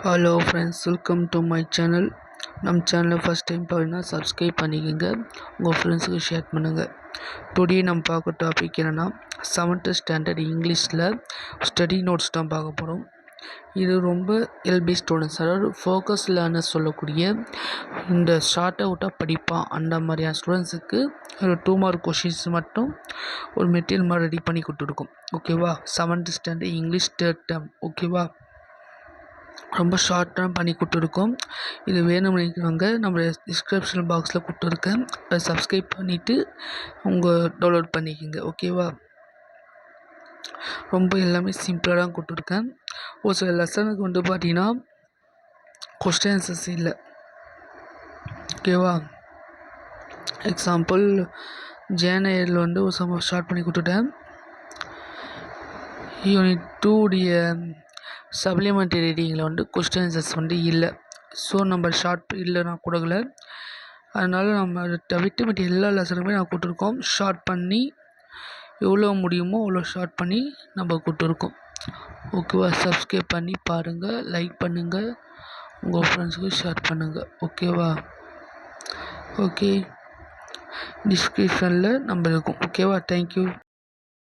Hello friends, welcome to my channel. நம்ம சேனலை first time பார்த்தீங்கன்னா சப்ஸ்கிரைப் பண்ணிக்கோங்க, உங்கள் ஃப்ரெண்ட்ஸுக்கு ஷேர் பண்ணுங்கள். டுடே நம்ம பார்க்க டாபிக் என்னென்னா 7th ஸ்டாண்டர்ட் இங்கிலீஷில் ஸ்டடி நோட்ஸ் தான் பார்க்க போகிறோம். இது ரொம்ப எல்பி ஸ்டூடெண்ட்ஸ், அதாவது ஃபோக்கஸ் லேர்னர் சொல்லக்கூடிய இந்த ஷார்ட் அவுட்டாக படிப்பான் அந்த மாதிரியான ஸ்டூடெண்ட்ஸுக்கு ஒரு 2 மார்க் கொஷின்ஸ் மட்டும் ஒரு மெட்டீரியல் மாதிரி ரெடி பண்ணி கொடுத்துருக்கோம். ஓகேவா? 7th standard English third term. ஓகேவா? ரொம்ப ஷார்ட்டாக பண்ணி கொடுத்துருக்கோம். இது வேணும்னு நினைக்கிறவங்க நம்ம டிஸ்கிரிப்ஷன் பாக்ஸில் கொடுத்துருக்கேன், அதை சப்ஸ்கிரைப் பண்ணிவிட்டு உங்கள் டவுன்லோட் பண்ணிக்கோங்க. ஓகேவா? ரொம்ப எல்லாமே சிம்பிளாக தான் கொடுத்துருக்கேன். ஒரு சில லெசனுக்கு பார்த்தீங்கன்னா கொஸ்டின் ஆன்சர்ஸ் இல்லை. ஓகேவா? எக்ஸாம்பிள் ஜேஎன்ஐயில் ஒரு சம் ஸ்டார்ட் பண்ணி கொடுத்துட்டேன். யூனிட் 2 உடைய சப்ளிமெண்ட்ரி ரீடிங்கில் கொஸ்டின் ஆன்சர்ஸ் இல்லை. ஸோ நம்ம ஷார்ட் இல்லை, நான் கொடுக்கல. அதனால் நம்ம அதை தவிர்த்து மற்ற எல்லா லெசனுமே நான் கொடுத்துருக்கோம். ஷார்ட் பண்ணி எவ்வளோ முடியுமோ அவ்வளோ ஷார்ட் பண்ணி நம்ம கொடுத்துருக்கோம். ஓகேவா? சப்ஸ்கிரைப் பண்ணி பாருங்கள், லைக் பண்ணுங்கள், உங்கள் ஃப்ரெண்ட்ஸுக்கு ஷேர் பண்ணுங்கள். ஓகேவா? ஓகே, டிஸ்கிரிப்ஷனில் நம்பர் இருக்கும். ஓகேவா? தேங்க்யூ.